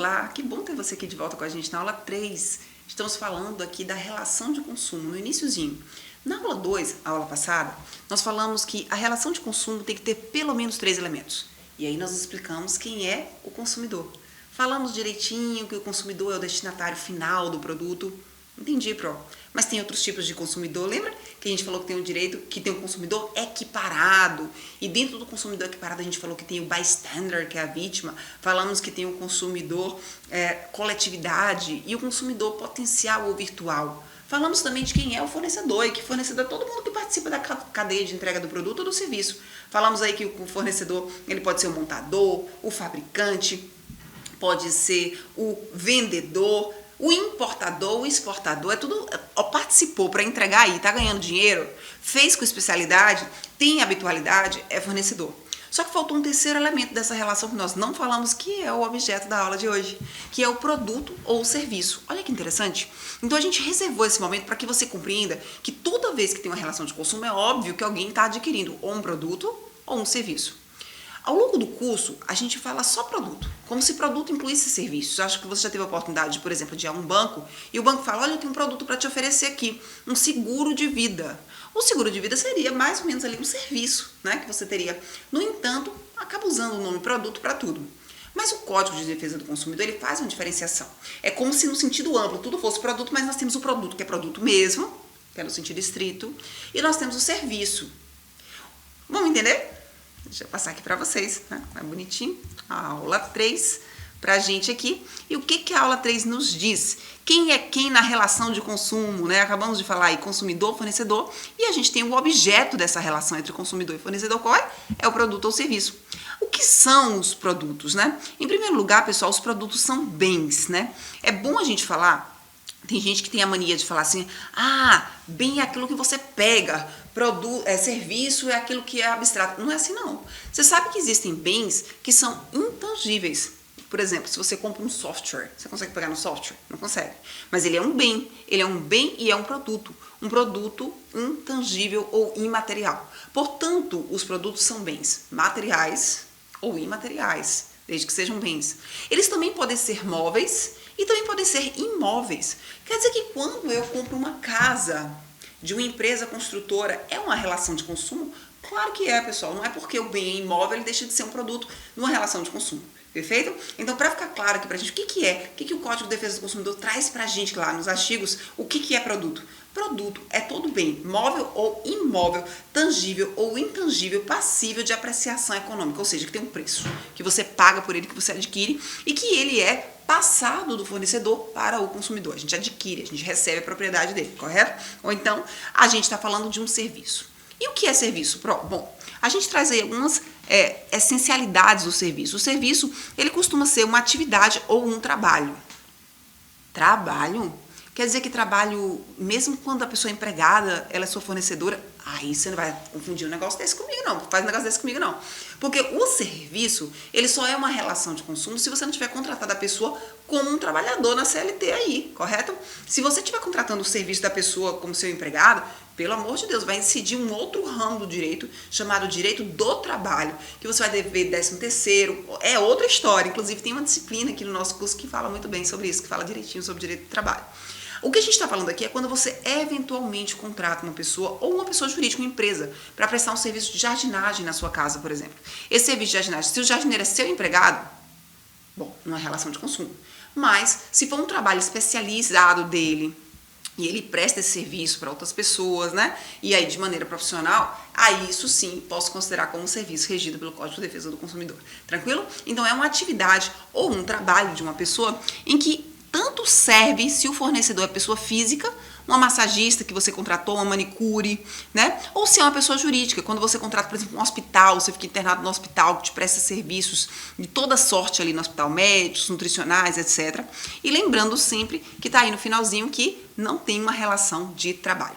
Olá, que bom ter você aqui de volta com a gente na aula 3. Estamos falando aqui da relação de consumo, no iniciozinho. Na aula 2, a aula passada, nós falamos que a relação de consumo tem que ter pelo menos 3 elementos. E aí nós explicamos quem é o consumidor. Falamos direitinho que o consumidor é o destinatário final do produto. Entendi, Pro. Mas tem outros tipos de consumidor. Lembra que a gente falou que tem um direito, que tem um consumidor equiparado? E dentro do consumidor equiparado a gente falou que tem o bystander, que é a vítima. Falamos que tem o consumidor coletividade e o consumidor potencial ou virtual. Falamos também de quem é o fornecedor, e que fornecedor é todo mundo que participa da cadeia de entrega do produto ou do serviço. Falamos aí que o fornecedor ele pode ser o montador, o fabricante, pode ser o vendedor, o importador, o exportador, é tudo, participou para entregar aí, tá ganhando dinheiro, fez com especialidade, tem habitualidade, é fornecedor. Só que faltou um terceiro elemento dessa relação que nós não falamos, que é o objeto da aula de hoje, que é o produto ou o serviço. Olha que interessante. Então a gente reservou esse momento para que você compreenda que toda vez que tem uma relação de consumo é óbvio que alguém está adquirindo ou um produto ou um serviço. Ao longo do curso, a gente fala só produto, como se produto incluísse serviços. Acho que você já teve a oportunidade, por exemplo, de ir a um banco e o banco fala, olha, eu tenho um produto para te oferecer aqui, um seguro de vida. O seguro de vida seria mais ou menos ali um serviço, né, que você teria. No entanto, acaba usando o nome produto para tudo. Mas o Código de Defesa do Consumidor, ele faz uma diferenciação. É como se no sentido amplo tudo fosse produto, mas nós temos o produto, que é produto mesmo, que é no sentido estrito, e nós temos o serviço. Vamos entender? Deixa eu passar aqui para vocês, né? É bonitinho. A aula 3 pra gente aqui. E o que a aula 3 nos diz? Quem é quem na relação de consumo, né? Acabamos de falar aí consumidor, fornecedor. E a gente tem o objeto dessa relação entre consumidor e fornecedor. Qual é? É o produto ou serviço. O que são os produtos, né? Em primeiro lugar, pessoal, os produtos são bens, né? É bom a gente falar. Tem gente que tem a mania de falar assim, bem é aquilo que você pega, serviço é aquilo que é abstrato. Não é assim não. Você sabe que existem bens que são intangíveis. Por exemplo, se você compra um software, você consegue pegar no software? Não consegue. Mas ele é um bem e é um produto intangível ou imaterial. Portanto, os produtos são bens materiais ou imateriais, desde que sejam bens. Eles também podem ser móveis e também podem ser imóveis. Quer dizer que quando eu compro uma casa de uma empresa construtora, é uma relação de consumo? Claro que é, pessoal. Não é porque o bem é imóvel, ele deixa de ser um produto numa relação de consumo. Perfeito? Então, para ficar claro aqui pra gente, o que o Código de Defesa do Consumidor traz pra gente lá nos artigos, o que é produto? Produto é todo bem, móvel ou imóvel, tangível ou intangível, passível de apreciação econômica, ou seja, que tem um preço, que você paga por ele, que você adquire e que ele é passado do fornecedor para o consumidor. A gente adquire, a gente recebe a propriedade dele, correto? Ou então, a gente está falando de um serviço. E o que é serviço? Bom, a gente traz aí algumas essencialidades do serviço. O serviço, ele costuma ser uma atividade ou um trabalho. Trabalho? Quer dizer que trabalho, mesmo quando a pessoa é empregada, ela é sua fornecedora, aí você não vai confundir um negócio desse comigo não, faz um negócio desse comigo não. Porque o serviço, ele só é uma relação de consumo se você não tiver contratado a pessoa como um trabalhador na CLT aí, correto? Se você estiver contratando o serviço da pessoa como seu empregado, pelo amor de Deus, vai incidir um outro ramo do direito, chamado direito do trabalho, que você vai dever 13º, é outra história. Inclusive tem uma disciplina aqui no nosso curso que fala muito bem sobre isso, que fala direitinho sobre direito do trabalho. O que a gente está falando aqui é quando você eventualmente contrata uma pessoa ou uma pessoa jurídica, uma empresa, para prestar um serviço de jardinagem na sua casa, por exemplo. Esse serviço de jardinagem, se o jardineiro é seu empregado, bom, não é relação de consumo. Mas, se for um trabalho especializado dele, e ele presta esse serviço para outras pessoas, né? E aí, de maneira profissional, aí isso sim posso considerar como um serviço regido pelo Código de Defesa do Consumidor. Tranquilo? Então, é uma atividade ou um trabalho de uma pessoa em que tanto serve se o fornecedor é pessoa física, uma massagista que você contratou, uma manicure, né? Ou se é uma pessoa jurídica, quando você contrata, por exemplo, um hospital, você fica internado no hospital, que te presta serviços de toda sorte ali no hospital, médicos, nutricionais, etc. E lembrando sempre que tá aí no finalzinho que não tem uma relação de trabalho.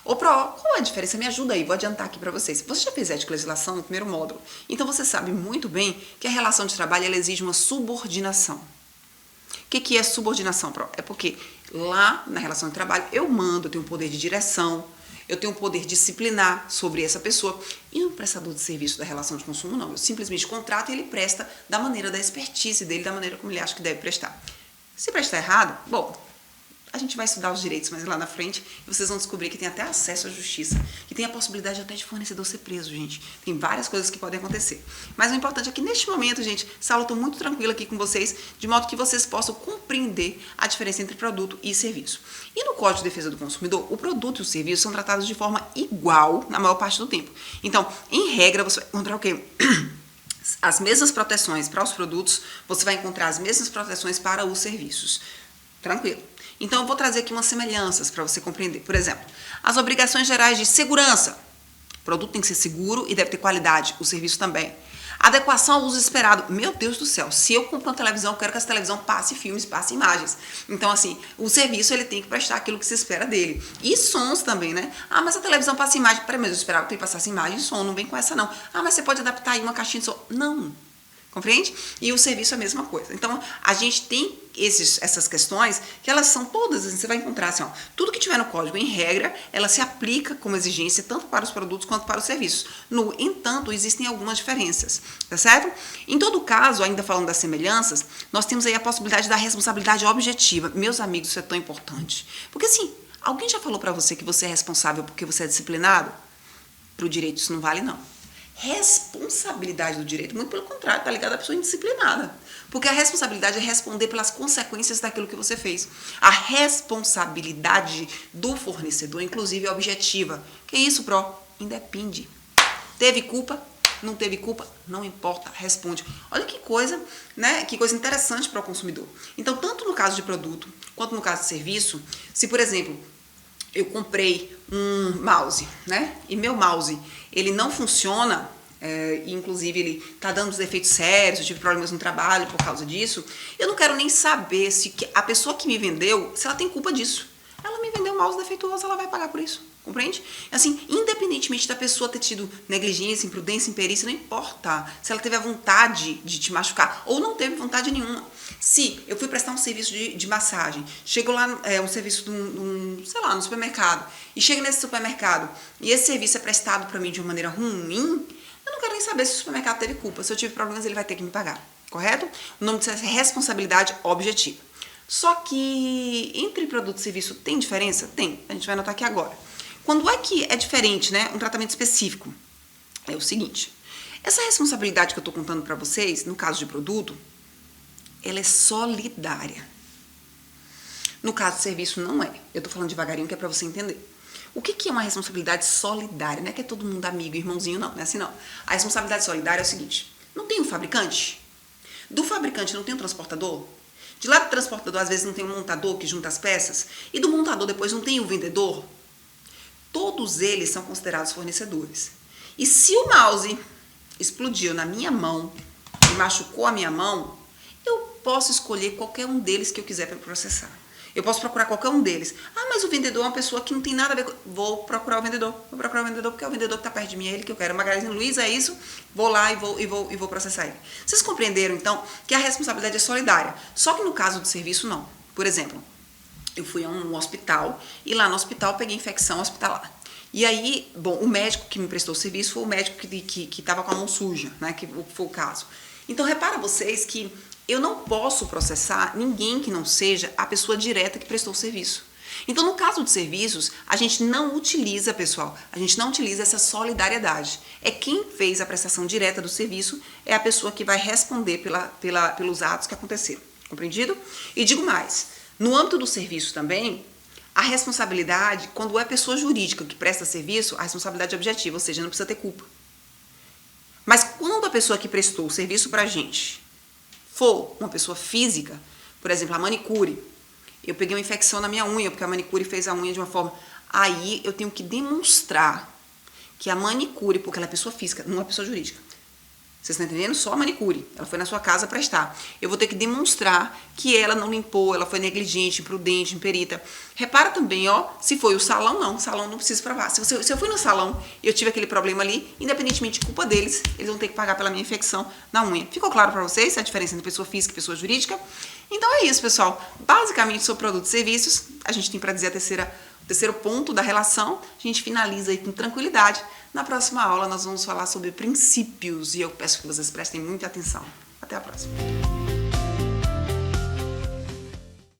Ô, Pro, qual é a diferença? Me ajuda aí, vou adiantar aqui para vocês. Você já fez ética e legislação no primeiro módulo, então você sabe muito bem que a relação de trabalho ela exige uma subordinação. O que é subordinação, Pro? É porque lá na relação de trabalho eu mando, eu tenho um poder de direção, eu tenho o poder disciplinar sobre essa pessoa. E um prestador de serviço da relação de consumo, não. Eu simplesmente contrato e ele presta da maneira da expertise dele, da maneira como ele acha que deve prestar. Se prestar errado, bom, a gente vai estudar os direitos mais lá na frente e vocês vão descobrir que tem até acesso à justiça, que tem a possibilidade até de fornecedor ser preso, gente. Tem várias coisas que podem acontecer. Mas o importante é que neste momento, gente, essa aula eu tô muito tranquila aqui com vocês, de modo que vocês possam compreender a diferença entre produto e serviço. E no Código de Defesa do Consumidor, o produto e o serviço são tratados de forma igual na maior parte do tempo. Então, em regra, você vai encontrar o quê? As mesmas proteções para os produtos, você vai encontrar as mesmas proteções para os serviços. Tranquilo. Então, eu vou trazer aqui umas semelhanças para você compreender. Por exemplo, as obrigações gerais de segurança. O produto tem que ser seguro e deve ter qualidade. O serviço também. Adequação ao uso esperado. Meu Deus do céu, se eu compro uma televisão, eu quero que essa televisão passe filmes, passe imagens. Então, assim, o serviço ele tem que prestar aquilo que se espera dele. E sons também, né? Ah, mas a televisão passa imagem. Peraí, mas eu esperava que tem que passar imagem e som. Não vem com essa, não. Ah, mas você pode adaptar aí uma caixinha de som. Não. Compreende? E o serviço é a mesma coisa. Então, a gente tem essas questões que elas são todas, você vai encontrar assim, ó, tudo que tiver no código, em regra, ela se aplica como exigência tanto para os produtos quanto para os serviços. No entanto, existem algumas diferenças, tá certo? Em todo caso, ainda falando das semelhanças, nós temos aí a possibilidade da responsabilidade objetiva. Meus amigos, isso é tão importante. Porque assim, alguém já falou para você que você é responsável porque você é disciplinado? Para o direito isso não vale não. Responsabilidade do direito, muito pelo contrário, está ligada à pessoa indisciplinada. Porque a responsabilidade é responder pelas consequências daquilo que você fez. A responsabilidade do fornecedor, inclusive, é objetiva. Que isso, Pro? Independe. Teve culpa? Não teve culpa? Não importa, responde. Olha que coisa, né? Que coisa interessante para o consumidor. Então, tanto no caso de produto, quanto no caso de serviço, se, por exemplo, eu comprei um mouse, né? E meu mouse, ele não funciona, inclusive ele tá dando defeitos sérios, eu tive problemas no trabalho por causa disso, eu não quero nem saber se a pessoa que me vendeu, se ela tem culpa disso. Ela me vendeu um mouse defeituoso, ela vai pagar por isso. Compreende? Assim, independentemente da pessoa ter tido negligência, imprudência, imperícia, não importa se ela teve a vontade de te machucar ou não teve vontade nenhuma. Se eu fui prestar um serviço de massagem, chego lá, um serviço sei lá, no supermercado, e chego nesse supermercado e esse serviço é prestado para mim de uma maneira ruim, eu não quero nem saber se o supermercado teve culpa. Se eu tive problemas, ele vai ter que me pagar. Correto? O nome disso é responsabilidade objetiva. Só que entre produto e serviço tem diferença? Tem. A gente vai anotar aqui agora. Quando é que é diferente, né? Um tratamento específico. É o seguinte. Essa responsabilidade que eu estou contando para vocês, no caso de produto, ela é solidária. No caso de serviço, não é. Eu estou falando devagarinho que é para você entender. O que é uma responsabilidade solidária? Não é que é todo mundo amigo, irmãozinho, não. Não é assim, não. A responsabilidade solidária é o seguinte. Não tem um fabricante? Do fabricante não tem um transportador? De lá do transportador, às vezes, não tem um montador que junta as peças? E do montador, depois, não tem o vendedor? Todos eles são considerados fornecedores. E se o mouse explodiu na minha mão e machucou a minha mão, eu posso escolher qualquer um deles que eu quiser para processar. Eu posso procurar qualquer um deles. Ah, mas o vendedor é uma pessoa que não tem nada a ver com... Vou procurar o vendedor. Vou procurar o vendedor porque é o vendedor que está perto de mim, é ele que eu quero. Magazine Luiza, é isso? Vou lá e vou processar ele. Vocês compreenderam, então, que a responsabilidade é solidária. Só que no caso do serviço, não. Por exemplo, eu fui a um hospital e lá no hospital peguei infecção hospitalar. E aí, bom, o médico que me prestou o serviço foi o médico que estava com a mão suja, né? Que foi o caso. Então, repara vocês que eu não posso processar ninguém que não seja a pessoa direta que prestou o serviço. Então, no caso de serviços, a gente não utiliza, pessoal, a gente não utiliza essa solidariedade. É quem fez a prestação direta do serviço, é a pessoa que vai responder pelos atos que aconteceram. Compreendido? E digo mais, no âmbito do serviço também, a responsabilidade, quando é pessoa jurídica que presta serviço, a responsabilidade é objetiva, ou seja, não precisa ter culpa. Mas quando a pessoa que prestou o serviço pra gente for uma pessoa física, por exemplo, a manicure, eu peguei uma infecção na minha unha, porque a manicure fez a unha de uma forma... Aí eu tenho que demonstrar que a manicure, porque ela é pessoa física, não é pessoa jurídica. Vocês estão entendendo? Só a manicure. Ela foi na sua casa prestar. Eu vou ter que demonstrar que ela não limpou, ela foi negligente, imprudente, imperita. Repara também, ó, se foi o salão, não. O salão não precisa provar. Se eu fui no salão e eu tive aquele problema ali, independentemente de culpa deles, eles vão ter que pagar pela minha infecção na unha. Ficou claro para vocês a diferença entre pessoa física e pessoa jurídica? Então é isso, pessoal. Basicamente, sobre produtos e serviços, a gente tem para dizer a terceira terceiro ponto da relação, a gente finaliza aí com tranquilidade. Na próxima aula nós vamos falar sobre princípios e eu peço que vocês prestem muita atenção. Até a próxima.